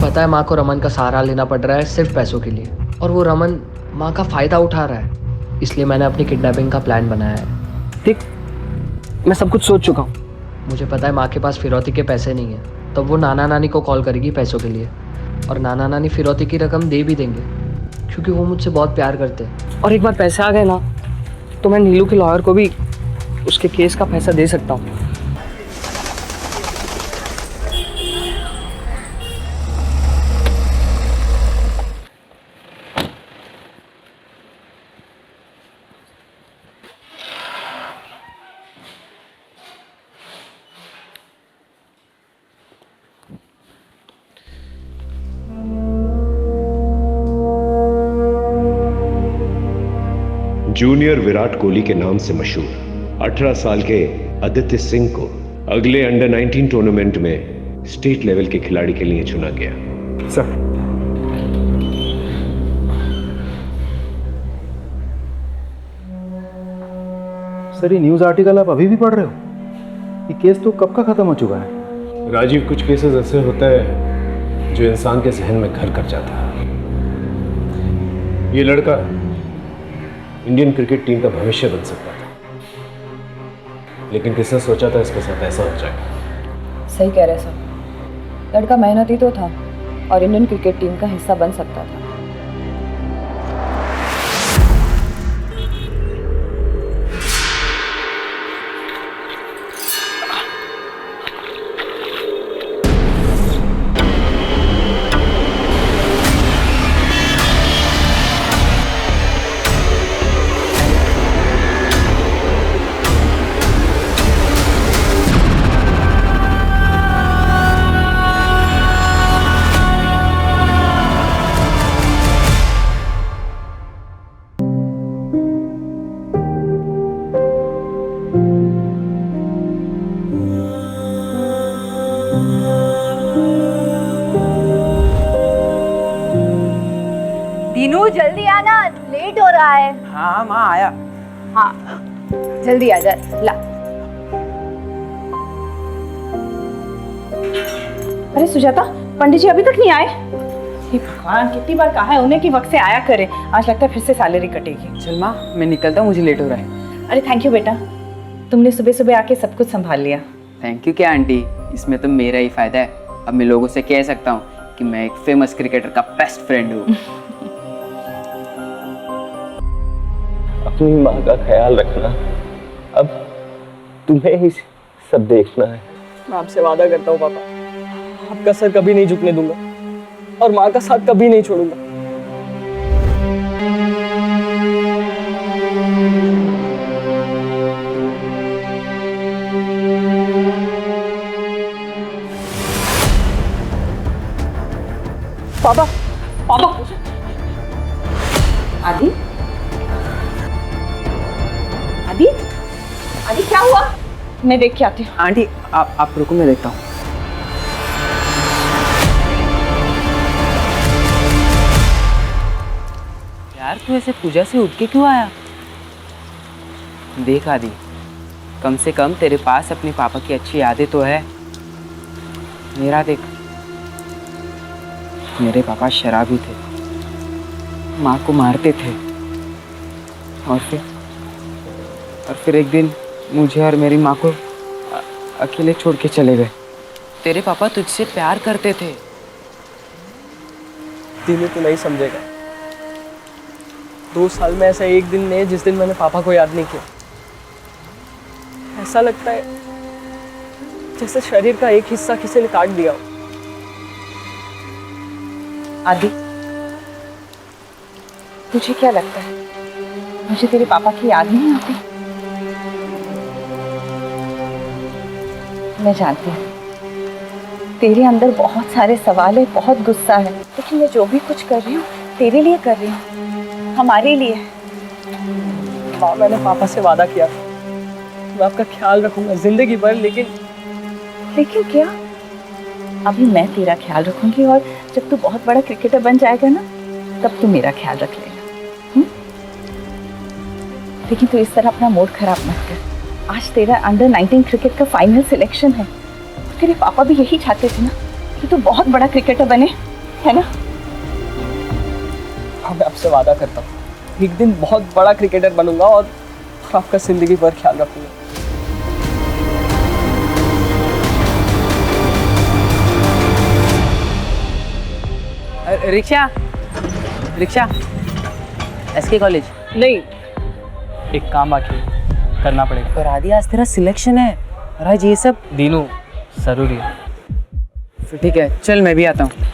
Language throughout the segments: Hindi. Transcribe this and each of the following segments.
पता है माँ को रमन का सहारा लेना पड़ रहा है सिर्फ पैसों के लिए, और वो रमन माँ का फ़ायदा उठा रहा है। इसलिए मैंने अपनी किडनैपिंग का प्लान बनाया है। ठीक, मैं सब कुछ सोच चुका हूँ। मुझे पता है माँ के पास फिरौती के पैसे नहीं हैं, तो वो नाना नानी को कॉल करेगी पैसों के लिए, और नाना नानी फिरौती की रकम दे भी देंगे क्योंकि वो मुझसे बहुत प्यार करते हैं। और एक बार पैसे आ गए ना तो मैं नीलू के लॉयर को भी उसके केस का पैसा दे सकता हूँ। जूनियर विराट कोहली के नाम से मशहूर 18 साल के आदित्य सिंह को अगले अंडर 19 टूर्नामेंट में स्टेट लेवल के खिलाड़ी के लिए चुना गया। सर ये न्यूज़ आर्टिकल आप अभी भी पढ़ रहे हो? ये केस तो कब का खत्म हो चुका है। राजीव, कुछ केसेस ऐसे होते हैं जो इंसान के जहन में घर कर जाता है। ये लड़का इंडियन क्रिकेट टीम का भविष्य बन सकता था, लेकिन किसने सोचा था इसके साथ ऐसा हो जाएगा। सही कह रहे सर, लड़का मेहनती तो था और इंडियन क्रिकेट टीम का हिस्सा बन सकता था। दीनू जल्दी आना, लेट हो रहा है। हाँ माँ आया। हाँ जल्दी आ जा। ला। अरे सुजाता, पंडित जी अभी तक नहीं आए? हे भगवान, कितनी बार कहा है उन्हें कि वक्त से आया करे। आज लगता है फिर से सैलरी कटेगी। चल माँ मैं निकलता हूँ, मुझे लेट हो रहा है। अरे थैंक यू बेटा, तुमने सुबह सुबह आके सब कुछ संभाल लिया। थैंक यू क्या आंटी, इसमें तो मेरा ही फायदा है। अब मैं लोगों से कह सकता हूँ कि मैं एक फेमस क्रिकेटर का बेस्ट फ्रेंड हूँ। अपनी माँ का ख्याल रखना, अब तुम्हें ही सब देखना है। मैं आपसे वादा करता हूँ पापा, आपका सर कभी नहीं झुकने दूंगा और माँ का साथ कभी नहीं छोड़ूंगा। पापा, पापा। आदि, आदि, आदि क्या हुआ? मैं देख के आती हूँ। आंटी आप रुको, मैं देखता हूँ। यार तू ऐसे पूजा से उठ के क्यों आया? देख आदि, कम से कम तेरे पास अपने पापा की अच्छी यादें तो है। मेरा देख, मेरे पापा शराबी थे, माँ को मारते थे, और फिर एक दिन मुझे और मेरी माँ को अकेले छोड़ के चले गए। तेरे पापा तुझसे प्यार करते थे। दीनू तू नहीं समझेगा। 2 साल में ऐसा एक दिन नहीं है जिस दिन मैंने पापा को याद नहीं किया। ऐसा लगता है जैसे शरीर का एक हिस्सा किसी ने काट दिया हो। आदि, तुझे क्या लगता है मुझे तेरे पापा की याद नहीं आती? मैं जानती हूँ तेरे अंदर बहुत सारे सवाल है, बहुत गुस्सा है, लेकिन मैं जो भी कुछ कर रही हूँ तेरे लिए कर रही हूँ, हमारे लिए। माँ, मैंने पापा से वादा किया था मैं आपका ख्याल रखूंगा जिंदगी भर, लेकिन क्या? अभी मैं तेरा ख्याल रखूंगी और जब तू बहुत बड़ा क्रिकेटर बन जाएगा ना, तब तू मेरा ख्याल रख लेगा। लेकिन तू इस तरह अपना मूड खराब मत कर। आज तेरा अंडर 19 क्रिकेट का फाइनल सिलेक्शन है। तेरे पापा भी यही चाहते थे ना कि तू बहुत बड़ा क्रिकेटर बने। है ना? हाँ, मैं आपसे वादा करता हूँ, एक दिन बहुत बड़ा क्रिकेटर बनूंगा और आपका जिंदगी भर ख्याल रखूंगा। Rickshaw rickshaw SK college. नहीं, एक काम बाकी है, करना पड़ेगा। और आदि आज तेरा सिलेक्शन है और आज ये सब। दीनू जरूरी है। फिर ठीक है, चल मैं भी आता हूँ।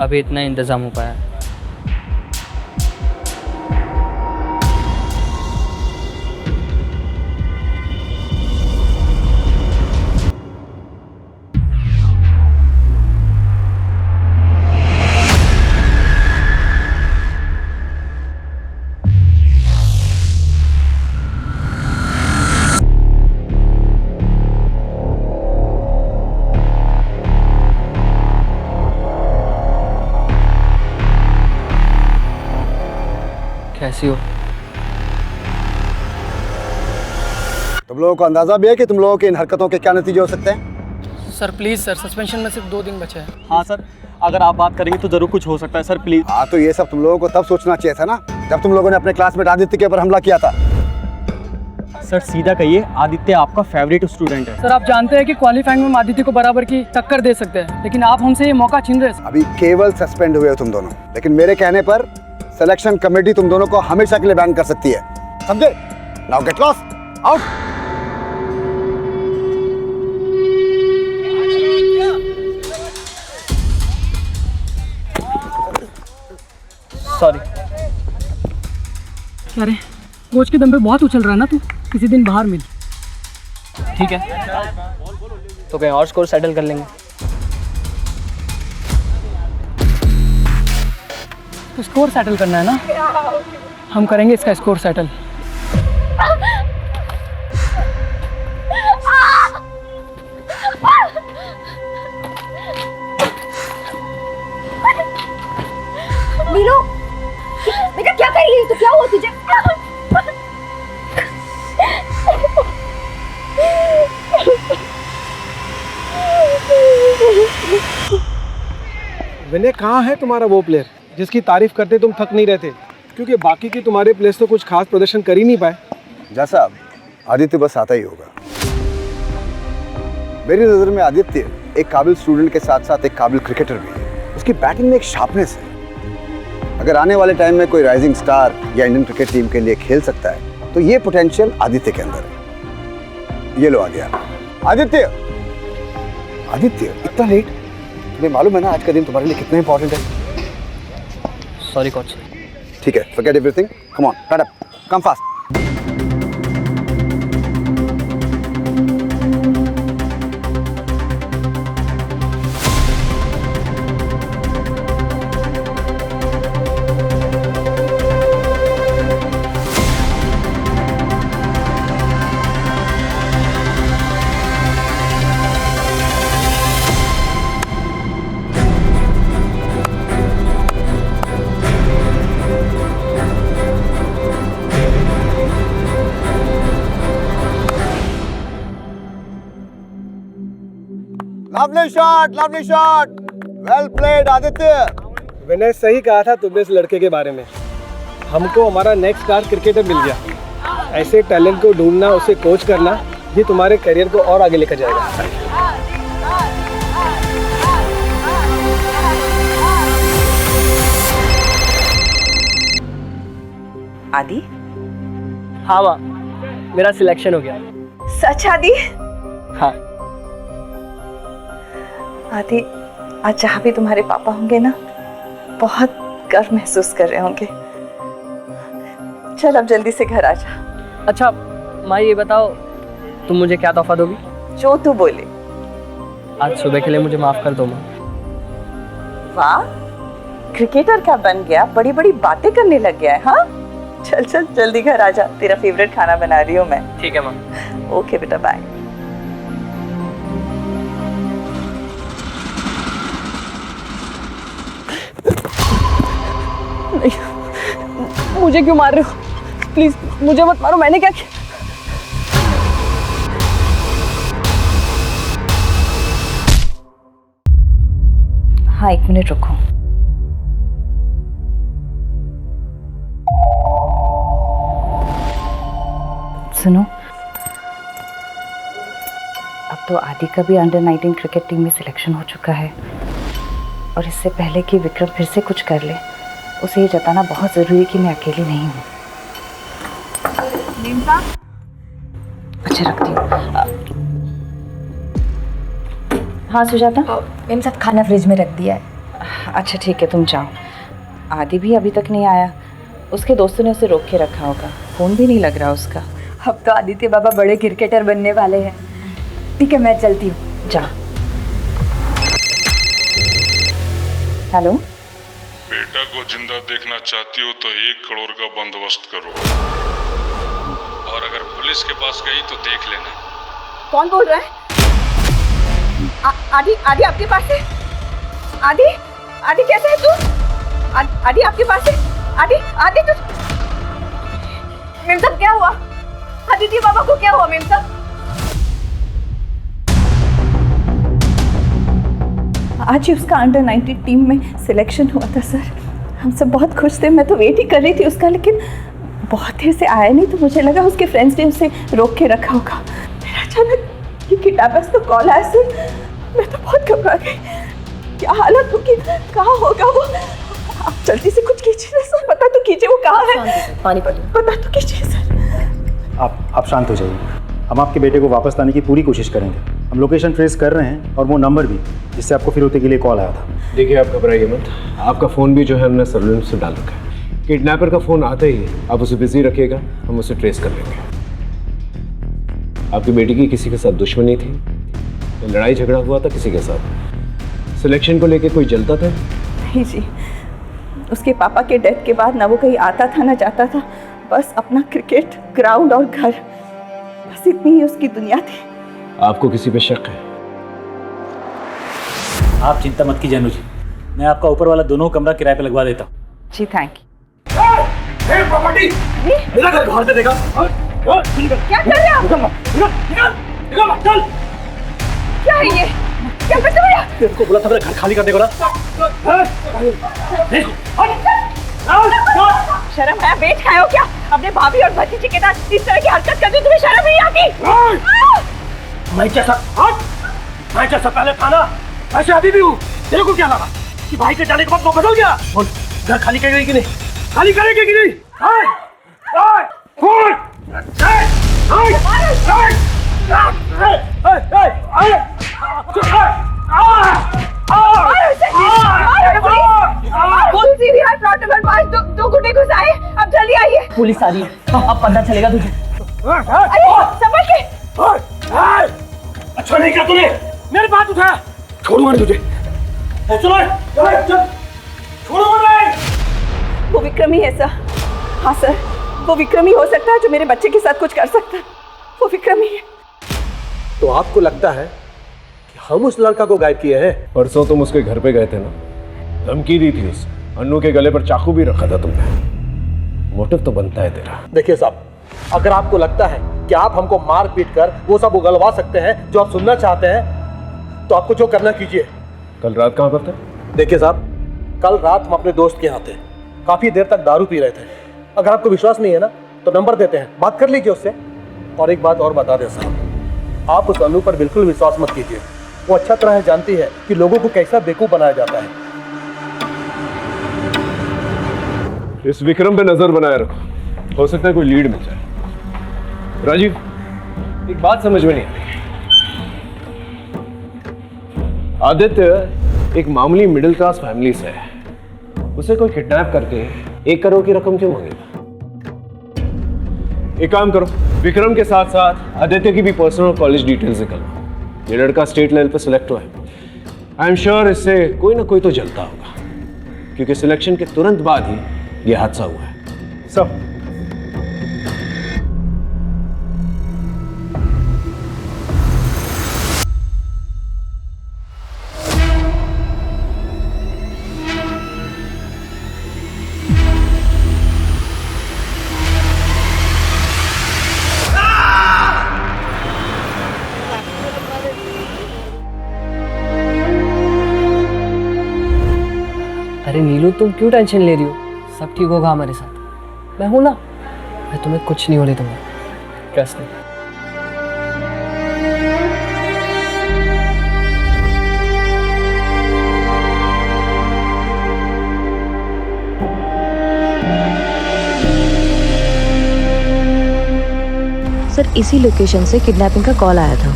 अभी इतना इंतजाम हो पाया। कैसी हो? तुम लोगों को अंदाजा भी है कि तुम लोगों की इन हरकतों के क्या नतीजे हो सकते हैं? सर प्लीज सर, सस्पेंशन में सिर्फ 2 दिन बचे हैं। हाँ सर, अगर आप बात करेंगे तो जरूर कुछ हो सकता है सर, प्लीज। हाँ, तो ये सब तुम लोगों को तब सोचना चाहिए था ना, जब तुम लोगों ने अपने क्लासमेट आदित्य के ऊपर हमला किया था। सर सीधा कहिए, आदित्य आपका फेवरेट स्टूडेंट है। सर आप जानते हैं कि क्वालिफाइंग में हम आदित्य को बराबर की टक्कर दे सकते हैं, लेकिन आप हमसे ये मौका छीन रहे हैं। अभी केवल सस्पेंड हुए हो तुम दोनों, लेकिन मेरे कहने पर सिलेक्शन कमेटी तुम दोनों को हमेशा के लिए बैन कर सकती है, समझे? Now get lost, out. Sorry. क्या रे, कोच के दम पे बहुत उछल रहा है ना तू, किसी दिन बाहर मिल। ठीक है, तो कहीं और स्कोर सेटल कर लेंगे। तो स्कोर सेटल करना है ना, हम करेंगे इसका स्कोर सेटल। नीलू, बेटा क्या कर रही है? तो क्या हुआ तुझे? विनय, कहाँ है तुम्हारा वो प्लेयर जिसकी तारीफ करते तुम थक नहीं रहते? क्योंकि बाकी के तुम्हारे प्लेयर्स तो कुछ खास प्रदर्शन कर ही नहीं पाए। जा साहब, आदित्य बस आता ही होगा। मेरी नज़र में आदित्य एक काबिल स्टूडेंट के साथ साथ एक काबिल क्रिकेटर भी है। उसकी बैटिंग में एक शार्पनेस है। अगर आने वाले टाइम में कोई राइजिंग स्टार या इंडियन क्रिकेट टीम के लिए खेल सकता है तो ये पोटेंशियल आदित्य के अंदर है। ये लो आ गया आदित्य। आदित्य, इतना लेट? तुम्हें मालूम है ना आज का दिन तुम्हारे लिए कितना इंपॉर्टेंट है? Sorry coach. ठीक है, forget everything. Come on, stand up. Come fast. Lovely shot. Well played, Aditya. विनय, सही कहा था तुमने इस लड़के के बारे में। हमको हमारा नेक्स्ट स्टार क्रिकेटर मिल गया। ऐसे टैलेंट को ढूंढना, उसे कोच करना, ये तुम्हारे करियर को और आगे लेकर जाएगा। आदि? हाँ माँ, मेरा सिलेक्शन हो गया। सच आदि? हाँ। आदि, आज जहाँ भी तुम्हारे पापा होंगे ना, बहुत गर्व महसूस कर रहे होंगे। चल अब जल्दी से घर आ जा। अच्छा माँ, ये बताओ तुम मुझे क्या तोहफा दोगी? जो तू बोले। आज सुबह के लिए मुझे माफ़ कर दो माँ। वाह, क्रिकेटर का बन गया, बड़ी बड़ी बातें करने लग गया है। हाँ, चल चल जल्दी घर आ जा, तेरा फेवरेट खाना बना रही हूँ मैं। ठीक है माँ। ओके बेटा, बाय। मुझे क्यों मार रहे हो? प्लीज मुझे मत मारो, मैंने क्या किया? हाँ, 1 मिनट रुको। सुनो, अब तो आदि का भी अंडर 19 क्रिकेट टीम में सिलेक्शन हो चुका है, और इससे पहले कि विक्रम फिर से कुछ कर ले, उसे ये जताना बहुत ज़रूरी है कि मैं अकेली नहीं हूँ। अच्छा, रखती हूँ। हाँ सुजाता। मैम साहब खाना फ्रिज में रख दिया है। अच्छा ठीक है, तुम जाओ। आदि भी अभी तक नहीं आया, उसके दोस्तों ने उसे रोक के रखा होगा, फ़ोन भी नहीं लग रहा उसका। अब तो आदित्य बाबा बड़े क्रिकेटर बनने वाले हैं। ठीक है, मैं चलती हूँ। जा। हेलो, बेटा को जिंदा देखना चाहती हो तो 1 करोड़ का बंदोबस्त करो, और अगर पुलिस के पास गई तो देख लेना। कौन बोल रहा है? आदि, आदि आपके पास है? आदि, आदि कैसे है तू? आदि आपके पास है? आदि, आदि तू? मेम साहब क्या हुआ? आदित्य बाबा को क्या हुआ मेम साहब? आज ही उसका अंडर 19 टीम में सिलेक्शन हुआ था सर। हम सब बहुत खुश थे, मैं तो वेट ही कर रही थी उसका, लेकिन बहुत देर से आया नहीं, तो मुझे लगा उसके फ्रेंड्स ने उसे रोक के रखा होगा। फिर अचानक ये किडनैपर्स का कॉल आया सर, मैं तो बहुत घबरा गई। क्या हालत होगी, कहाँ होगा वो? आप जल्दी से कुछ कीजिए ना सर, पता तो कीजिए वो कहाँ है। पानी पड़ी। पता तो कीजिए सर। आप शांत हो जाइए, हम आपके बेटे को वापस लाने की पूरी कोशिश करेंगे। हम लोकेशन ट्रेस कर रहे हैं और वो नंबर भी जिससे आपको फिरौती के लिए कॉल आया था। देखिए, आप घबराइए मत, आपका फ़ोन भी जो है हमने सर्विलेंस में डाल रखा है। किडनैपर का फ़ोन आता ही है, आप उसे बिजी रखिएगा, हम उसे ट्रेस कर लेंगे। आपकी बेटी की किसी के साथ दुश्मनी थी, लड़ाई झगड़ा हुआ था किसी के साथ? सिलेक्शन को लेके कोई जलता था? नहीं जी, उसके पापा के डेथ के बाद ना वो कहीं आता था ना जाता था, बस अपना क्रिकेट ग्राउंड और घर, बस इतनी ही उसकी दुनिया थी। आपको किसी पे शक है? आप चिंता मत कीजिए अनुज, मैं आपका ऊपर वाला दोनों कमरा किराए पे लगवा देता हूँ। जी थैंक यू। प्रॉपर्टी मेरा घर बाहर से देखा। क्या कर रहे हो? निकल चल। क्या है ये? क्या करते हो भैया? तेरे को बोला था मेरा घर खाली करने को ना। शर्म है? बेच खाए हो क्या? अपने भाभी और भतीजे के साथ इस तरह की हरकत करते तुम्हें शर्म नहीं आती? मैं जैसा पहले था ना, वैसे अभी भी हूँ। तेरे को क्या लगा कि भाई के जाने के बाद वो बदल गया? बोल, घर खाली करेगी कि नहीं? खाली करेगी कि नहीं? दो गुंडे घुस आए, अब जल्दी आइए। पुलिस आ रही है, अब पता चलेगा तुझे। समझ के। अच्छा नहीं किया तूने, मेरे बात उठाया। छोड़ूंगा नहीं तुझे। चलो छोड़ूंगा नहीं। वो विक्रम ही है सर। हाँ सर, वो विक्रम ही हो सकता है जो मेरे बच्चे के साथ कुछ कर सकता है। वो विक्रम ही है। तो आपको लगता है कि हम उस लड़का को गायब किए हैं? परसों तुम उसके घर पे गए थे ना, धमकी दी थी उसे, अन्नू के गले पर चाकू भी रखा था तुमने। मोटिव तो बनता है तेरा। देखिए साहब, अगर आपको लगता है कि आप हमको मार पीट कर वो सब उगलवा सकते हैं जो आप सुनना चाहते हैं, तो आपको जो करना कीजिए। कल रात कहाँ पर थे? देखिए साहब, कल रात हम अपने दोस्त के यहाँ थे, काफी देर तक दारू पी रहे थे। अगर आपको विश्वास नहीं है ना, तो नंबर देते हैं, बात कर लीजिए उससे। और एक बात और बता दें साहब, आप उस अनु पर बिल्कुल विश्वास मत कीजिए। वो अच्छा तरह जानती है कि लोगों को कैसा बेवकूफ बनाया जाता है। इस विक्रम पे नजर बनाए रखो, हो सकता है कोई लीड मिल जाए। राजीव, एक बात समझ में नहीं आ रही। आदित्य एक मामूली मिडिल क्लास फैमिली से है, उसे कोई किडनैप करके 1 करोड़ की रकम क्यों मांगेगा? एक काम करो, विक्रम के साथ साथ आदित्य की भी पर्सनल कॉलेज डिटेल्स निकलवाओ। ये लड़का स्टेट लेवल पर सिलेक्ट हुआ है। आई एम श्योर इससे कोई ना कोई तो जलता होगा, क्योंकि सिलेक्शन के तुरंत बाद ही ये हादसा हुआ है। सब अरे नीलू, तुम क्यों टेंशन ले रही हो? सब ठीक होगा हमारे साथ। मैं हूं ना, मैं तुम्हें कुछ नहीं होने दूंगा। Trust me. सर, इसी लोकेशन से किडनैपिंग का कॉल आया था।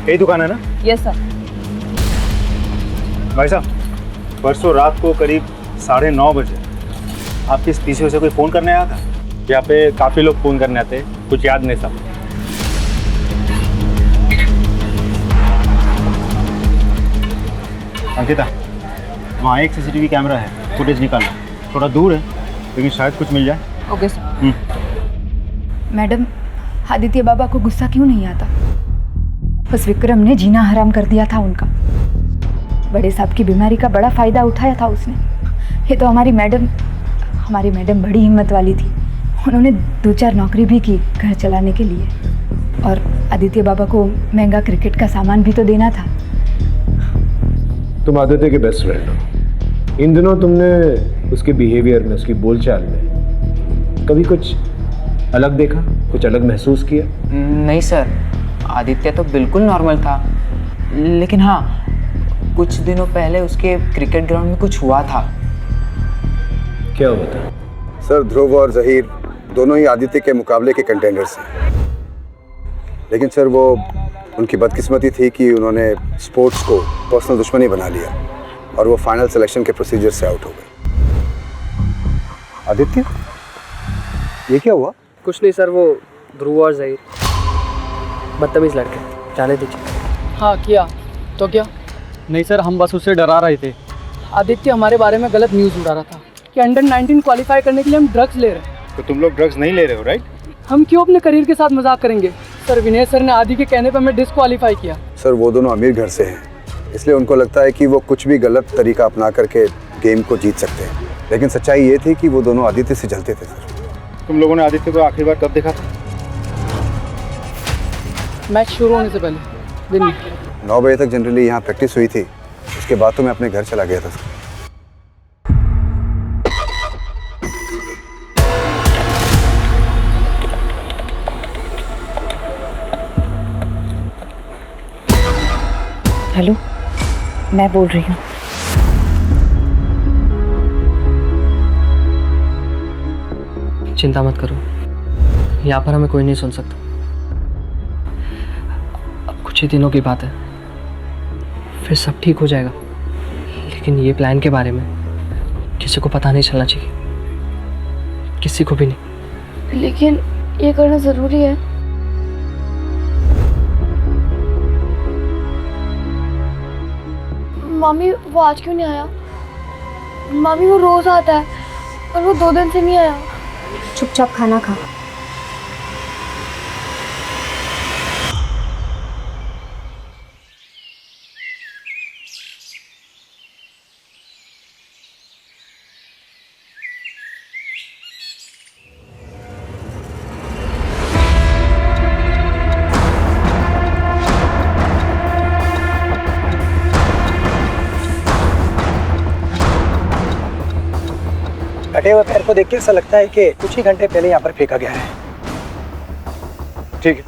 यही दुकान है ना? Yes sir. भाई साहब, परसों रात को करीब 9:30 बजे आपके इस पीसीओ से कोई फ़ोन करने आया था? यहाँ पे काफ़ी लोग फ़ोन करने आते हैं, कुछ याद नहीं साहब। अंकिता, वहाँ एक सीसीटीवी कैमरा है, फुटेज निकालना। थोड़ा दूर है लेकिन शायद कुछ मिल जाए। Okay sir. मैडम, आदित्य बाबा को गुस्सा क्यों नहीं आता? उस विक्रम ने जीना हराम कर दिया था उनका। बड़े साहब की बीमारी का बड़ा फ़ायदा उठाया था उसने। ये तो हमारी मैडम बड़ी हिम्मत वाली थी। उन्होंने 2-4 नौकरी भी की घर चलाने के लिए, और आदित्य बाबा को महंगा क्रिकेट का सामान भी तो देना था। तुम आदित्य के बेस्ट फ्रेंड हो। इन दिनों तुमने उसके बिहेवियर में, उसकी बोलचाल में कभी कुछ अलग देखा, कुछ अलग महसूस किया? नहीं सर, आदित्य तो बिल्कुल नॉर्मल था। लेकिन हाँ, कुछ दिनों पहले उसके क्रिकेट ग्राउंड में कुछ हुआ था। क्या हुआ था? सर, ध्रुव और जहीर दोनों ही आदित्य के मुकाबले के कंटेंडर्स हैं। लेकिन सर, वो उनकी बदकिस्मती थी कि उन्होंने स्पोर्ट्स को पर्सनल दुश्मनी बना लिया और वो फाइनल सिलेक्शन के प्रोसीजर से आउट हो गए। आदित्य, ये क्या हुआ? कुछ नहीं सर, वो ध्रुव और जहीर बदतमीज लड़के, जाने दीजिए। हाँ किया तो क्या? नहीं सर, हम बस उससे डरा रहे थे। आदित्य हमारे बारे में गलत न्यूज़ उड़ा रहा था कि अंडर-19 क्वालिफाई करने के लिए हम ड्रग्स ले रहे हैं। तो तुम लोग ड्रग्स नहीं ले रहे हो, राइट? हम क्यों अपने करियर के साथ मजाक करेंगे? सर, विनय सर ने आदि के कहने पर हमें डिस्क्वालीफाई किया। सर, वो दोनों अमीर घर से हैं, इसलिए उनको लगता है कि वो कुछ भी गलत तरीका अपना करके गेम को जीत सकते हैं। लेकिन सच्चाई ये थी कि वो दोनों आदित्य से जलते थे। सर, तुम लोगों ने आदित्य को आखिरी बार कब देखा था? मैच शुरू होने से पहले दिन में 9 बजे तक जनरली यहाँ प्रैक्टिस हुई थी। उसके बाद तो मैं अपने घर चला गया था। सर, हेलो, मैं बोल रही हूँ। चिंता मत करो, यहाँ पर हमें कोई नहीं सुन सकता। अब कुछ ही दिनों की बात है, फिर सब ठीक हो जाएगा। लेकिन ये प्लान के बारे में किसी को पता नहीं चलना चाहिए, किसी को भी नहीं। लेकिन ये करना ज़रूरी है। मामी, वो आज क्यों नहीं आया? मामी, वो रोज़ आता है और वो 2 दिन से नहीं आया। चुपचाप खाना खा। कटे हुए पैर को देख के ऐसा लगता है कि कुछ ही घंटे पहले यहाँ पर फेंका गया है। ठीक है,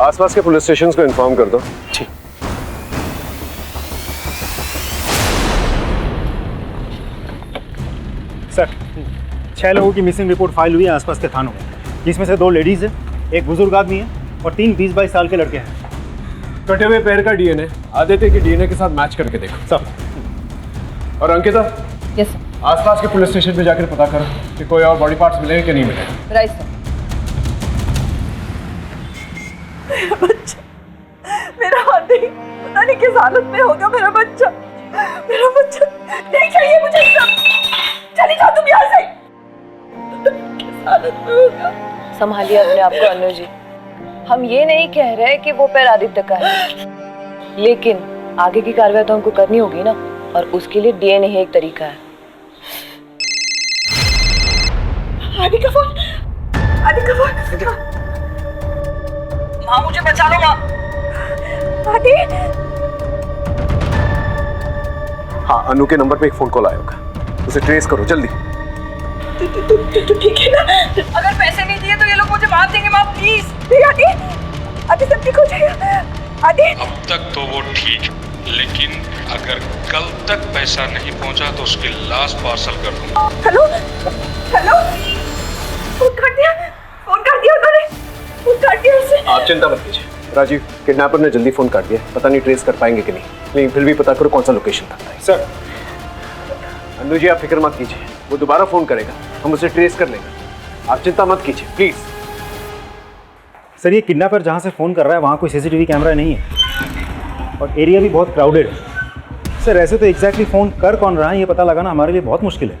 आसपास के पुलिस स्टेशंस को इन्फॉर्म कर दो। ठीक। सर, 6 लोगों की मिसिंग रिपोर्ट फाइल हुई है आसपास के थानों में, जिसमें से 2 लेडीज है, एक बुजुर्ग आदमी है और 3 20-22 साल के लड़के हैं। कटे हुए पैर का डीएनए आदित्य के डीएनए के साथ मैच करके देखो। सब। और अंकिता, यस सर। आसपास के पुलिस स्टेशन पे जाकर पता करो कि कोई और बॉडी पार्ट्स मिले कि नहीं मिले। Right sir. मेरा बच्चा, मेरा आदि पता नहीं किस हालत में होगा। मेरा बच्चा नहीं चाहिए मुझे सब। चली जाओ तुम यहाँ से। किस हालत में होगा। संभालिए अपने आप को अनु जी। हम ये नहीं कह रहे कि वो पैर आदित्य का है, लेकिन आगे की कार्रवाई तो हमको करनी होगी ना, और उसके लिए डीएनए ही एक तरीका है। आदि का फोन। माँ मुझे बचा लो माँ। आदि। हाँ, अनु के नंबर पे एक फोन कॉल आया होगा, उसे ट्रेस करो जल्दी। तो ठीक है ना। अगर पैसे नहीं दिए तो ये लोग मुझे मार देंगे माँ, प्लीज। आदि सब ठीक हो जाएगा। आदि अब तक तो वो ठीक, लेकिन अगर कल तक पैसा नहीं पहुंचा तो उसकी लाश पार्सल कर दूंगा। हेलो फोन काट दिया उन्होंने। फोन काट दिया उसने। आप चिंता मत कीजिए राजीव, किडनैपर ने जल्दी फोन काट दिया। पता नहीं ट्रेस कर पाएंगे कि नहीं, लेकिन फिर भी पता करो कौन सा लोकेशन था। सर। अनु जी आप फिक्र मत कीजिए, वो दोबारा फोन करेगा, हम उसे ट्रेस कर लेंगे। आप चिंता मत कीजिए प्लीज। सर ये किडनैपर जहाँ से फ़ोन कर रहा है वहाँ कोई सीसीटीवी कैमरा नहीं है और एरिया भी बहुत क्राउडेड है। सर ऐसे तो एग्जैक्टली फ़ोन कर कौन रहा है ये पता लगाना हमारे लिए बहुत मुश्किल है।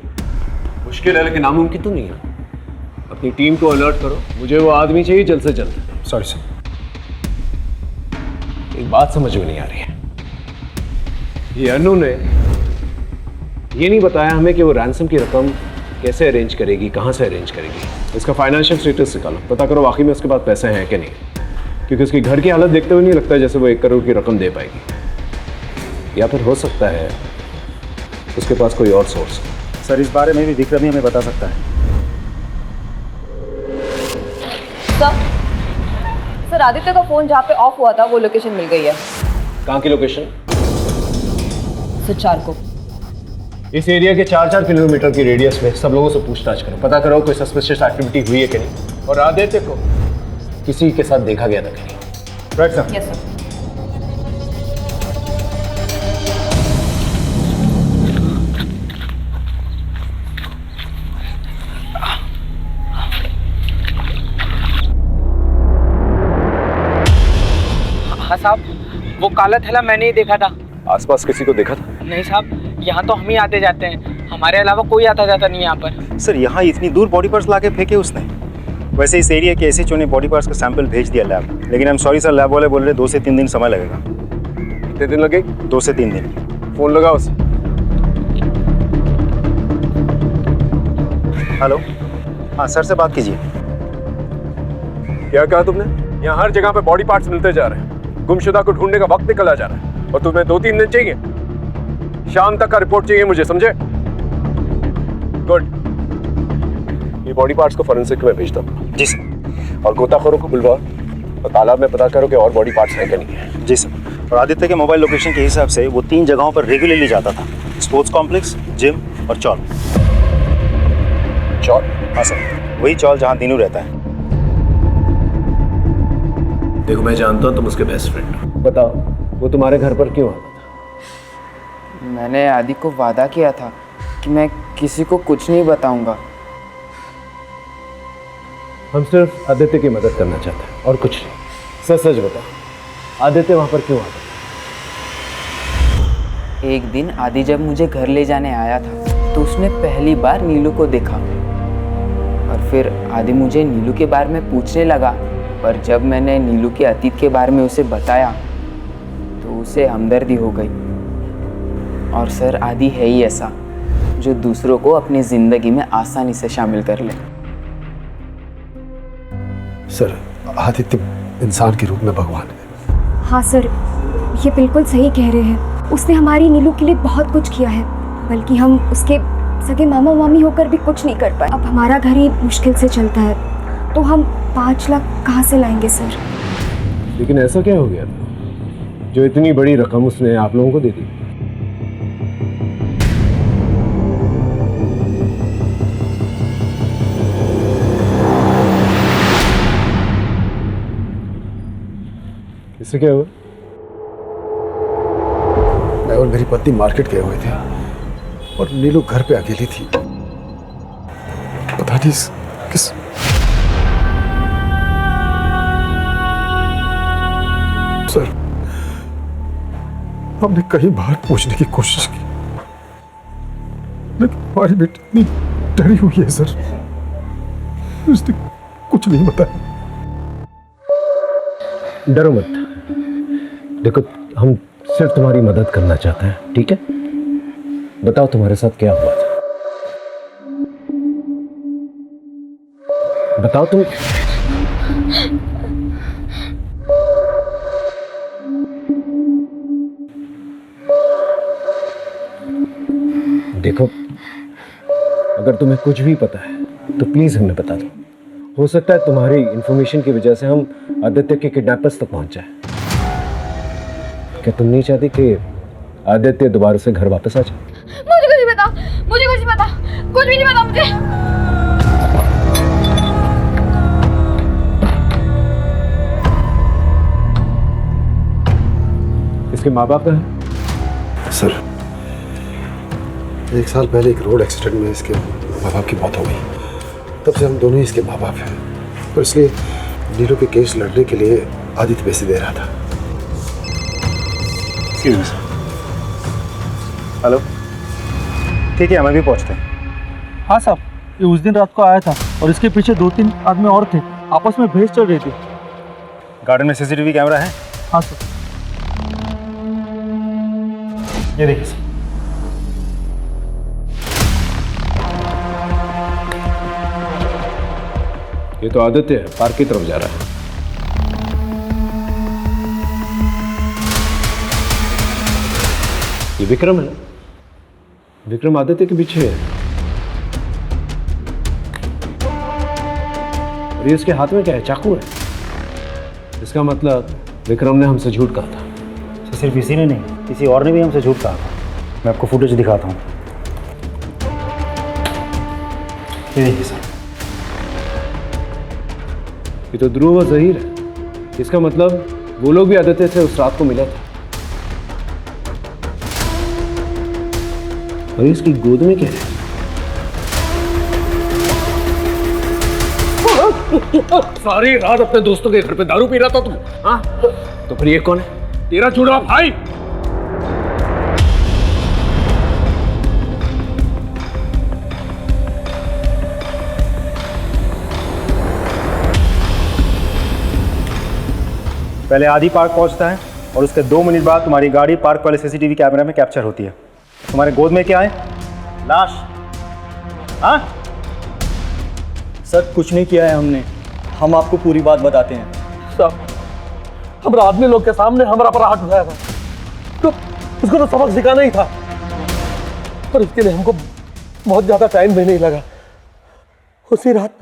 मुश्किल है लेकिन नामुमकिन तो नहीं है। अपनी टीम को अलर्ट करो, मुझे वो आदमी चाहिए जल्द से जल्द। Sorry sir. एक बात समझ में नहीं आ रही है, ये अनु ने ये नहीं बताया हमें कि वो रैंसम की रकम कैसे अरेंज करेगी, कहाँ से अरेंज करेगी। इसका फाइनेंशियल स्टेटस निकालो, पता करो वाकई में उसके पास पैसे हैं कि नहीं, क्योंकि उसकी घर की हालत देखते हुए नहीं लगता जैसे वो 1 करोड़ की रकम दे पाएगी। या फिर हो सकता है उसके पास कोई और सोर्स। सर इस बारे में भी विक्रम ही हमें बता सकता है। सर आदित्य का फोन जहाँ पे ऑफ हुआ था वो लोकेशन मिल गई है। कहाँ की लोकेशन? सुचार को। इस एरिया के 4-4 किलोमीटर की रेडियस में सब लोगों से पूछताछ करो, पता करो कोई सस्पिशियस एक्टिविटी हुई है कि नहीं, और आदित्य को किसी के साथ देखा गया था कि नहीं। Right sir. Yes sir. हाँ साहब, वो काला थैला मैंने ही देखा था। आसपास किसी को देखा था? नहीं साहब, यहाँ तो हम ही आते जाते हैं, हमारे अलावा कोई आता जाता नहीं यहाँ पर। सर यहाँ इतनी दूर बॉडी पार्ट्स लाके फेंके उसने। वैसे इस एरिया के एसएचओ ने बॉडी पार्ट्स का सैंपल भेज दिया लैब, लेकिन I am sorry sir, lab वाले बोल रहे 2 से 3 दिन समय लगेगा। कितने दिन लगे? 2 से 3 दिन। फोन लगाओ उसे। हेलो, हाँ सर से बात कीजिए। क्या कहा तुमने? यहाँ हर जगह पे बॉडी पार्ट्स मिलते जा रहे हैं, गुमशुदा को ढूंढने का वक्त निकला जा रहा है, और तुम्हें 2-3 दिन चाहिए? शाम तक का रिपोर्ट चाहिए मुझे, समझे? गुड। ये बॉडी पार्ट्स को फॉरेंसिक में भेज दो। जी सर। और गोताखोरों को बुलवा और तालाब में पता करो कि और बॉडी पार्ट्स हैं कि नहीं है। जी सर। और आदित्य के मोबाइल लोकेशन के हिसाब से वो 3 जगहों पर रेगुलरली जाता था, स्पोर्ट्स कॉम्प्लेक्स, जिम और चौल। चौल? हाँ सर, वही चौल जहाँ दीनू रहता है। देखो मैं जानता हूँ तुम उसके बेस्ट फ्रेंड हो, बताओ वो तुम्हारे घर पर क्यों आता था? मैंने आदि को वादा किया था कि मैं किसी को कुछ नहीं बताऊंगा। हम सिर्फ आदित्य की मदद करना चाहते हैं और कुछ नहीं। सच सच बताओ, आदित्य वहाँ पर क्यों आता था? एक दिन आदि जब मुझे घर ले जाने आया था तो उसने पहली बार नीलू को देखा, और फिर आदि मुझे नीलू के बारे में पूछने लगा, पर जब मैंने नीलू के अतीत के बारे में उसे बताया तो उसे हमदर्दी हो गई। और सर आदि है ही ऐसा जो दूसरों को अपनी ज़िंदगी में आसानी से शामिल कर ले। सर आदित्य इंसान के रूप में भगवान है। हाँ सर, ये बिल्कुल सही कह रहे हैं। उसने हमारी नीलू के लिए बहुत कुछ किया है, बल्कि हम उसके सगे मामा मामी होकर भी कुछ नहीं कर पाए। अब हमारा घर ही मुश्किल से चलता है, तो हम 5 लाख कहाँ से लाएंगे सर? लेकिन ऐसा क्या हो गया जो इतनी बड़ी रकम उसने आप लोगों को दे दी? इससे क्या हुआ? मैं और मेरी पत्नी मार्केट गए हुए थे और नीलू घर पे अकेली थी। पता नहीं किस सर, हमने कई बार पूछने की कोशिश की, लेकिन हमारी बेटी इतनी डरी हुई है सर, उसने कुछ नहीं बताया। डरो मत, देखो हम सिर्फ तुम्हारी मदद करना चाहते हैं, ठीक है? बताओ तुम्हारे साथ क्या हुआ था, बताओ तुम। देखो अगर तुम्हें कुछ भी पता है तो प्लीज हमें बता दो। हो सकता है तुम्हारी इंफॉर्मेशन की वजह से हम आदित्य के किडनैपर्स तक पहुंच जाए। क्या तुम नहीं चाहती कि आदित्य दोबारा से घर वापस आ जाए? मुझे कुछ नहीं पता, मुझे कुछ नहीं पता, कुछ भी नहीं पता मुझे। इसके माँ बाप हैं? सर, 1 साल पहले एक रोड एक्सीडेंट में इसके माँ बाप की मौत हो गई। तब से हम दोनों ही इसके माँ बाप हैं, और इसलिए नीलू के केस लड़ने के लिए आदित्य पैसे दे रहा था। हेलो, ठीक है, हमें भी पहुंचते हैं। हाँ साहब, ये उस दिन रात को आया था और इसके पीछे 2-3 आदमी और थे, आपस में बहस चल रही थी। गार्डन में सीसीटीवी कैमरा है? हाँ सर। ये देखिए सर। ये तो आदित्य है, पार्क की तरफ जा रहा है। ये विक्रम है ना? विक्रम आदित्य के पीछे है, और ये इसके हाथ में क्या है? चाकू है। इसका मतलब विक्रम ने हमसे झूठ कहा था। तो सिर्फ इसी ने नहीं, किसी और ने भी हमसे झूठ कहा था। मैं आपको फुटेज दिखाता हूँ, ये देखिए सर। ये तो ध्रुव और जहीर है। इसका मतलब वो लोग भी आदित्य से उस रात को मिला था। और इसकी गोद में क्या है? सारी रात अपने दोस्तों के घर पे दारू पी रहा था तुम? हाँ, तो फिर ये कौन है? तेरा चूड़ा भाई। पहले आदि पार्क पहुंचता है और उसके 2 मिनट बाद तुम्हारी गाड़ी पार्क वाले सीसीटीवी कैमरे में कैप्चर होती है। तुम्हारे गोद में क्या है? लाश। हाँ सर, कुछ नहीं किया है हमने, हम आपको पूरी बात बताते हैं। साहब, हमारा आदमी लोग के सामने हमारा पर हाथ उठाया था, तो उसको तो सबक सिखाना ही था, पर उसके लिए हमको बहुत ज्यादा टाइम भी नहीं लगा। उसी रात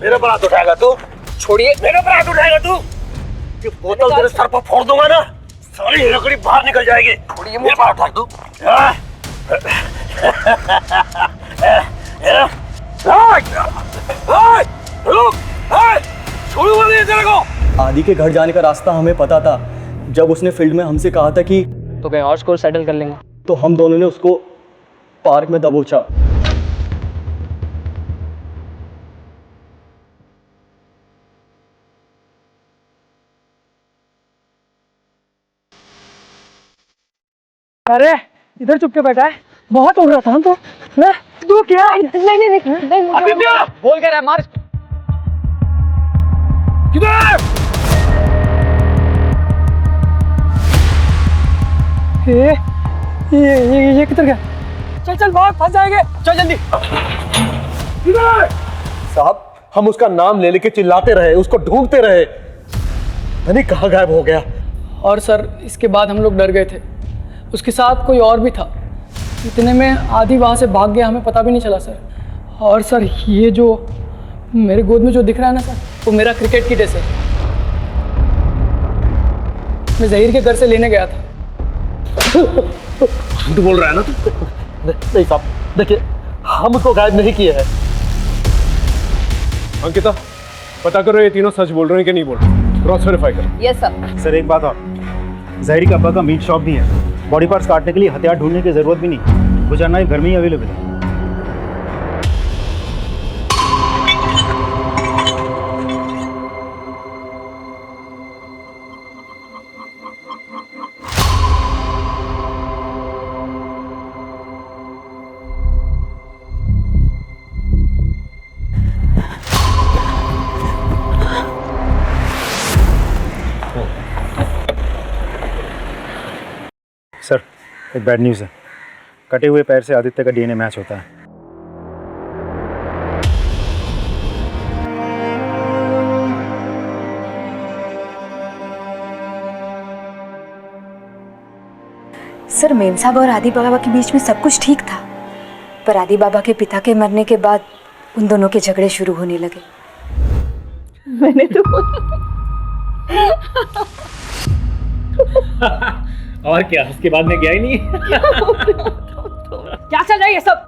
मेरे पर हाथ उठाएगा तू? छोड़िए, मेरे पर हाथ उठाएगा तू? ये बोतल तेरे सर पर फोड़ दूंगा ना, सारी लकड़ी बाहर निकल जाएगी। छोड़िए, मेरे पर उठा तू। छोड़ो मत तेरे को। आदि के घर जाने का रास्ता हमें पता था। जब उसने फील्ड में हमसे कहा था कि तो कहीं और स्कोर सेटल कर लेंगे, तो हम दोनों ने उसको पार्क में दबोचा। अरे इधर चुप के बैठा है, बहुत उड़ रहा था हम तो। तू क्या? नहीं आदित्य बोल के रहा, मार। किधर? ये किधर गया? चल चल भाग, फंस जाएंगे, चल जल्दी। किधर? साहब, हम उसका नाम ले लेके चिल्लाते रहे, उसको ढूंढते रहे, नहीं कहाँ गायब हो गया। और सर इसके बाद हम लोग डर गए थे, उसके साथ कोई और भी था। इतने में आदि वहाँ से भाग गया, हमें पता भी नहीं चला सर। और सर ये जो मेरे गोद में जो दिख रहा है ना सर, वो मेरा क्रिकेट किट है सर। मैं जहीर के घर से लेने गया था। झूठ बोल रहा है ना तू? नहीं साहब, देखिए हम उसको गायब नहीं किए हैं। अंकिता, पता करो ये तीनों सच बोल रहे हैं कि नहीं बोल रहे। क्रॉस वेरीफाई करो। Yes sir. सर एक बात और, जहरी का अब्बा का मीट शॉप भी है, बॉडी पार्ट्स काटने के लिए हथियार ढूंढने की जरूरत भी नहीं, वो जानना घर में ही अवेलेबल है। सर एक बैड न्यूज़ है, कटे हुए पैर से आदित्य का डीएनए मैच होता है। सर मेम साहब और आदि बाबा के बीच में सब कुछ ठीक था, पर आदि बाबा के पिता के मरने के बाद उन दोनों के झगड़े शुरू होने लगे। मैंने तो और क्या, उसके बाद में गया ही नहीं। क्या चल रहा है ये सब?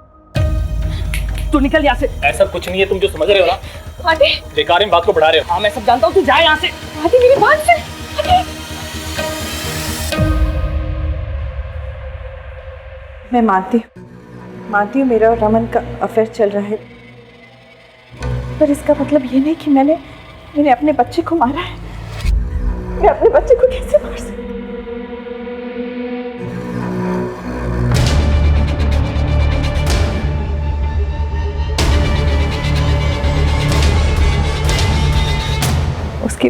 तू निकल यहाँ से। ऐसा कुछ नहीं है, तुम जो समझ रहे हो ना आदि, बेकार इन बात को बढ़ा रहे हो। हाँ मैं सब जानता हूँ, तू जा यहाँ से। आदि मेरी बात से। आदि। मैं मानती हूँ मेरा और रमन का अफेयर चल रहा है, पर इसका मतलब ये नहीं कि मैंने अपने बच्चे को मारा है। मैं अपने बच्चे को कैसे मार सकती? उसके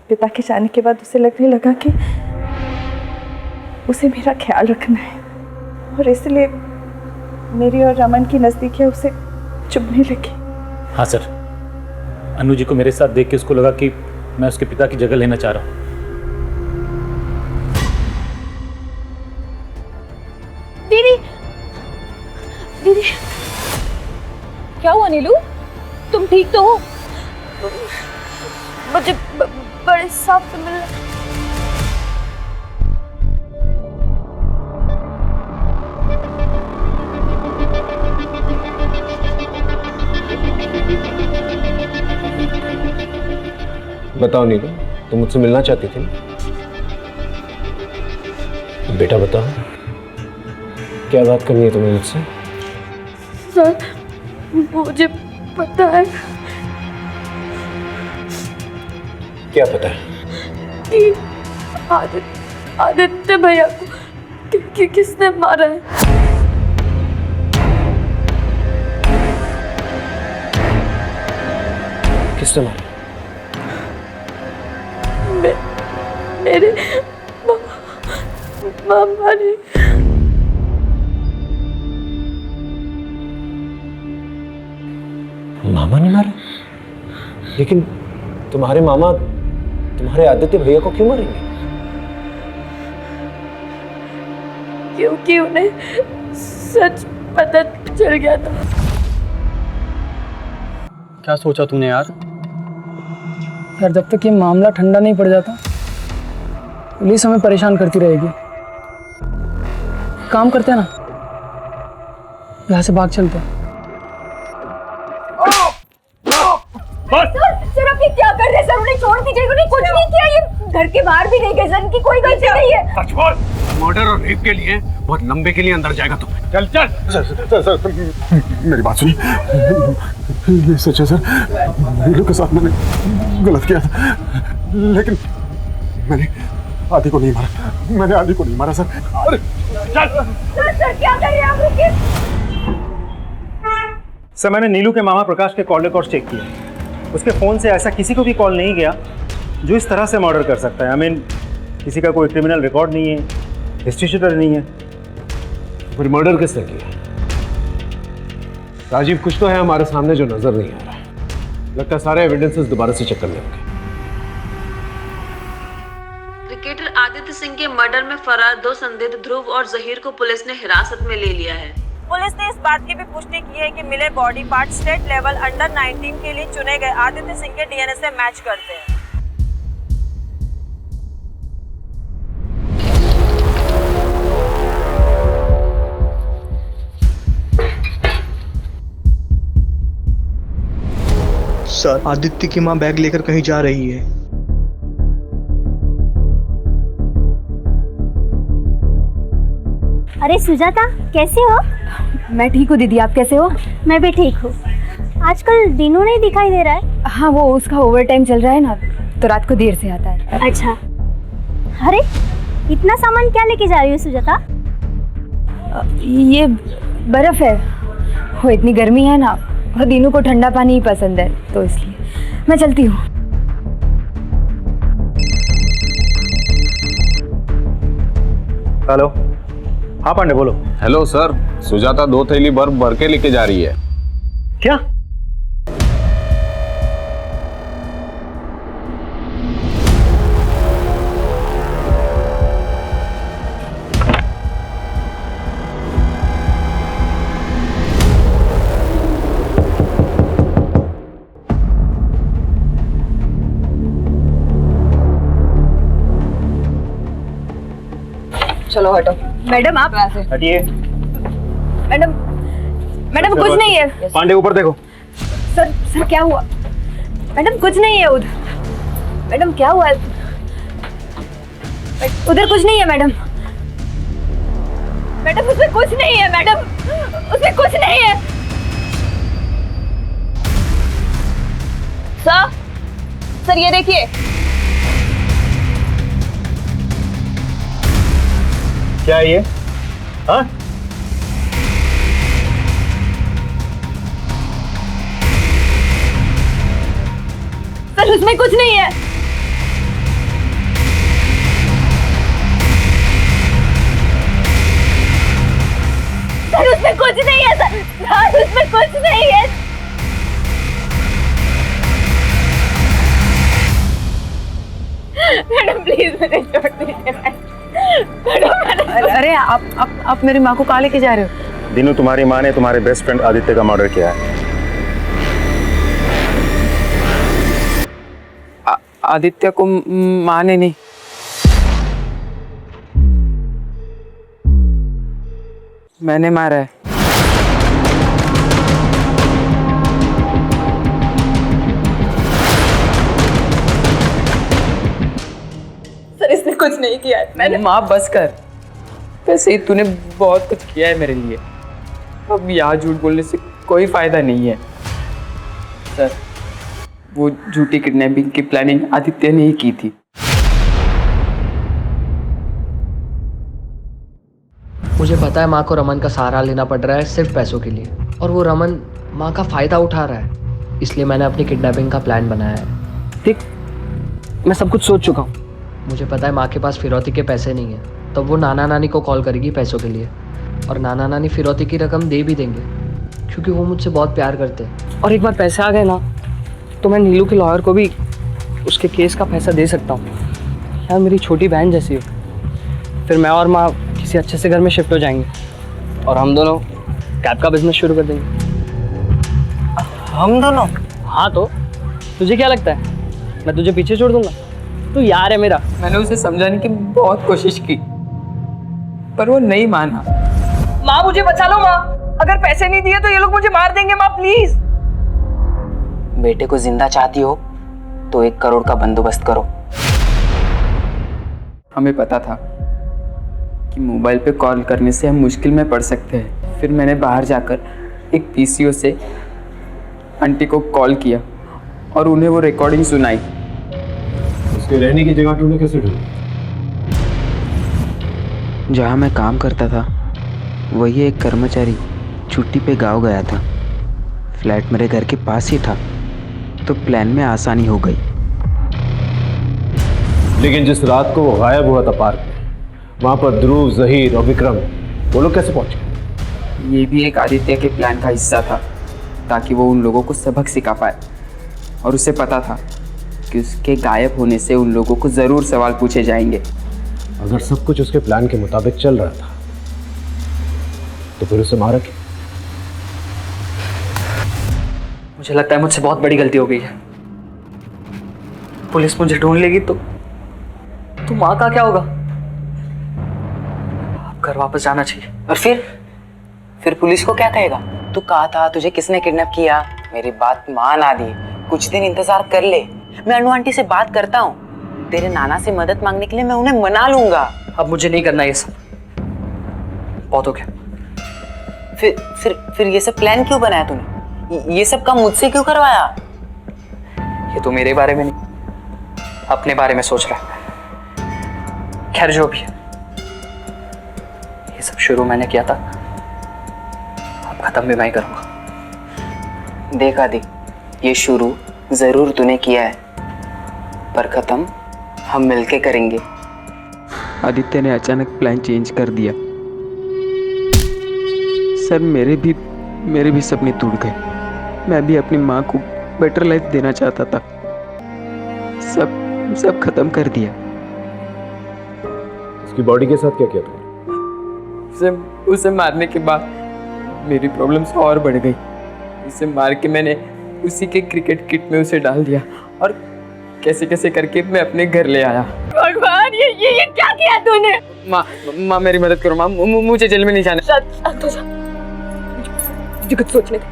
पिता के जाने के बाद उसे लगने लगा कि उसे मेरा ख्याल रखना है, और इसलिए मेरी और रमन की नजदीकियां उसे चुभने लगी। हाँ सर, अनु जी को मेरे साथ देख के उसको लगा कि मैं उसके पिता की जगह लेना चाह रहा हूँ। दीदी, दीदी, क्या हुआ नीलू? तुम ठीक तो हो? मुझे बड़े सांप से मिलना। बताओ नीलू, तुम मुझसे मिलना चाहती थी? बेटा बताओ, क्या बात करनी है तुम्हें मुझसे? सर मुझे पता है क्या पता है? कि आदित्य भैया को किसने मारा है। किसने मारा? मेरे मामा ने। मामा ने मारा? लेकिन तुम्हारे मामा तुम्हारे आदित्य भैया को क्यों मारेंगे? क्योंकि उन्हें सच पता चल गया था। क्या सोचा तूने यार? यार जब तक ये मामला ठंडा नहीं पड़ जाता, पुलिस हमें परेशान करती रहेगी। काम करते हैं ना, यहाँ से भाग चलते हैं। सर आप ये क्या कर रहे हैं? सर उन्हें छोड़ दीजिए, उन्हें कुछ नहीं किया, ये घर के बाहर भी नहीं गए, सर इनकी कोई गलती नहीं है। सच बोल, मर्डर और रेप के लिए बहुत लंबे के लिए अंदर जाएगा तुम। चल चल। सर मेरी बात सुनिए, ये सच है सर, नीलू के साथ मैंने गलत किया था, लेकिन मैंने आदि को नहीं मारा, मैंने आदि को नहीं मारा सर। अरे सर क्या कर रहे हैं आप? रुकिए सर, मैंने नीलू के मामा प्रकाश के कॉल रिकॉर्ड चेक किए, उसके फ़ोन से ऐसा किसी को भी कॉल नहीं गया जो इस तरह से मर्डर कर सकता है। आई मीन किसी का कोई क्रिमिनल रिकॉर्ड नहीं है, हिस्ट्री शीटर नहीं है। फिर मर्डर किसने किया? राजीव, कुछ तो है हमारे सामने जो नजर नहीं आ रहा है। लगता है सारे एविडेंसेस दोबारा से चेक करने होंगे। क्रिकेटर आदित्य सिंह के मर्डर में फरार 2 संदिग्ध ध्रुव और जहीर को पुलिस ने हिरासत में ले लिया है। पुलिस ने इस बात की भी पुष्टि की है कि मिले body part state level under 19 के लिए चुने गए आदित्य सिंह के डीएनए से मैच करते हैं। सर, आदित्य की मां बैग लेकर कहीं जा रही है। अरे सुजाता, कैसे हो? मैं ठीक हूँ दीदी, आप कैसे हो? मैं भी ठीक हूँ। आजकल दिनों नहीं दिखाई दे रहा है। हाँ, वो उसका ओवर टाइम चल रहा है ना, तो रात को देर से आता है। अच्छा। अरे इतना सामान क्या लेके जा रही हो सुजाता? ये बर्फ है। वो इतनी गर्मी है ना, और दिनों को ठंडा पानी ही पसंद है, तो इसलिए मैं चलती हूँ। हेलो, हाँ पांडे बोलो। हेलो सर, सुजाता 2 थैली बर्फ भर के लेके जा रही है। क्या? चलो हटो। मैडम आप हटिए। मैडम मैडम कुछ नहीं है। पांडे ऊपर देखो। सर क्या हुआ? मैडम कुछ नहीं है उधर। मैडम क्या हुआ? उधर कुछ नहीं है मैडम। मैडम उसमें कुछ नहीं है। मैडम उसमें कुछ नहीं है। सर ये देखिए। क्या है ये? हाँ? सर उसमें कुछ नहीं है। सर उसमें कुछ नहीं है। सर उसमें कुछ नहीं है। मैडम प्लीज मुझे छोड़ दीजिए। अरे आप मेरी माँ को कहाँ लेके जा रहे हो? दिनू, तुम्हारी माँ ने तुम्हारे बेस्ट फ्रेंड आदित्य का मर्डर किया है। आदित्य को माँ ने नहीं, मैंने मारा है। सर इसने कुछ नहीं किया है। मैंने माँ बस कर। वैसे ही तूने बहुत कुछ किया है मेरे लिए, अब यहाँ झूठ बोलने से कोई फायदा नहीं है। सर वो झूठी किडनैपिंग की प्लानिंग आदित्य ने ही की थी। मुझे पता है माँ को रमन का सहारा लेना पड़ रहा है सिर्फ पैसों के लिए, और वो रमन माँ का फायदा उठा रहा है, इसलिए मैंने अपनी किडनैपिंग का प्लान बनाया है। ठीक, मैं सब कुछ सोच चुका हूँ। मुझे पता है माँ के पास फिरौती के पैसे नहीं है, तब वो नाना नानी को कॉल करेगी पैसों के लिए, और नाना नानी फिरौती की रकम दे भी देंगे क्योंकि वो मुझसे बहुत प्यार करते हैं। और एक बार पैसे आ गए ना, तो मैं नीलू के लॉयर को भी उसके केस का पैसा दे सकता हूँ। यार मेरी छोटी बहन जैसी हो। फिर मैं और माँ किसी अच्छे से घर में शिफ्ट हो जाएंगे और हम दोनों कैब का बिजनेस शुरू कर देंगे। हम दोनों? हाँ, तो तुझे क्या लगता है मैं तुझे पीछे छोड़ दूंगा? तू यार है मेरा। मैंने उसे समझाने की बहुत कोशिश की, पर वो नहीं माना। माँ मुझे बचा लो माँ, अगर पैसे नहीं दिए तो ये लोग मुझे मार देंगे। माँ प्लीज। बेटे को जिंदा चाहती हो तो 1 करोड़ का बंदोबस्त करो। हमें पता था कि मोबाइल पे कॉल करने से हम मुश्किल में पड़ सकते हैं। फिर मैंने बाहर जाकर एक पीसीओ से आंटी को कॉल किया और उन्हें वो रिकॉर्डिंग सुनाई। उसके रहने की जगह तूने कैसे ढूंढी? जहाँ मैं काम करता था वही एक कर्मचारी छुट्टी पे गाँव गया था। फ्लैट मेरे घर के पास ही था, तो प्लान में आसानी हो गई। लेकिन जिस रात को वो गायब हुआ था पार्क में, वहां पर ध्रुव, जहीर और विक्रम, वो लोग कैसे पहुंचे? ये भी एक आदित्य के प्लान का हिस्सा था, ताकि वो उन लोगों को सबक सिखा पाए। और उसे पता था कि उसके गायब होने से उन लोगों को ज़रूर सवाल पूछे जाएंगे। अगर सब कुछ उसके प्लान के मुताबिक चल रहा था तो फिर उसे मारा क्यों? मुझे लगता है मुझसे बहुत बड़ी गलती हो गई है। पुलिस मुझे ढूंढ लेगी तो माँ का क्या होगा? अब घर वापस जाना चाहिए। और फिर पुलिस को क्या कहेगा? तू कहा था तुझे किसने किडनैप किया? मेरी बात मान आदि, कुछ दिन इंतजार कर ले। मैं अनु आंटी से बात करता हूँ। तेरे नाना से मदद मांगने के लिए मैं उन्हें मना लूंगा। अब मुझे नहीं करना ये सब। बहुत हो गया। फिर ये सब प्लान क्यों बनाया तूने? ये सब काम मुझसे क्यों करवाया? ये तो मेरे बारे में नहीं, अपने बारे में सोच रहा है। खैर जो भी है, ये सब शुरू मैंने किया था, अब खत्म भी मैं ही करूंगा। देख आदि, ये शुरू जरूर तूने किया है, पर खत्म हम मिलके करेंगे। आदित्य ने अचानक प्लान चेंज कर दिया। सर मेरे भी सपने टूट गए। मैं भी अपनी माँ को बेटर लाइफ देना चाहता था, सब खत्म कर दिया। उसकी बॉडी के साथ क्या किया तुमने? उसे मारने के बाद मेरी प्रॉब्लम्स और बढ़ गई। उसे मार के मैंने उसी के क्रिकेट किट में उसे डाल दिया और कैसे कैसे करके मैं अपने घर ले आया। भगवान, ये क्या किया तूने? माँ मेरी मदद करो माँ, मुझे जेल में नहीं जाना। मुझे कुछ सोचने दे।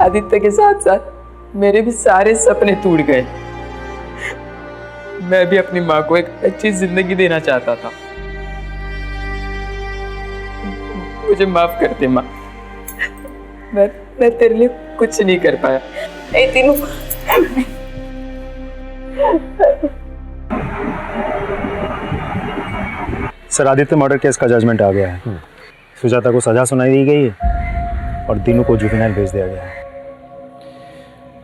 आदित्य के साथ साथ मेरे भी सारे सपने टूट गए। मैं भी अपनी माँ को एक अच्छी जिंदगी देना चाहता था। मुझे माफ कर दे माँ, मैं तेरे लिए कुछ नहीं कर पाया। ए तीनों सर, आदित्य मर्डर केस का जजमेंट आ गया है। सुजाता को सजा सुनाई दी गई है और तीनों को जुवेनाइल भेज दिया गया है।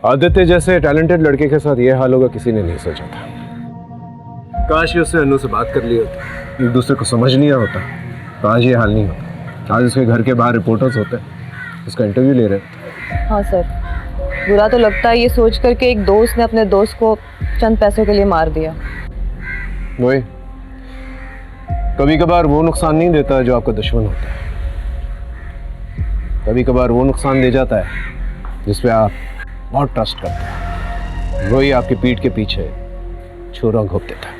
आदित्य जैसे टैलेंटेड लड़के के साथ ये हाल होगा किसी ने नहीं सोचा था। काश ही उससे अनु से बात कर ली होती, एक दूसरे को समझ लिया होता, तो आज ये हाल नहीं होता। आज उसके घर के बाहर रिपोर्टर्स होते, उसका इंटरव्यू ले रहे होते। हाँ सर, बुरा तो लगता है ये सोच कर के एक दोस्त ने अपने दोस्त को चंद पैसों के लिए मार दिया। वही, कभी कभार वो नुकसान नहीं देता जो आपका दुश्मन होता है, कभी कभार वो नुकसान दे जाता है जिस पे आप बहुत ट्रस्ट करते हैं, वही आपकी पीठ के पीछे छुरा घोंप देता है।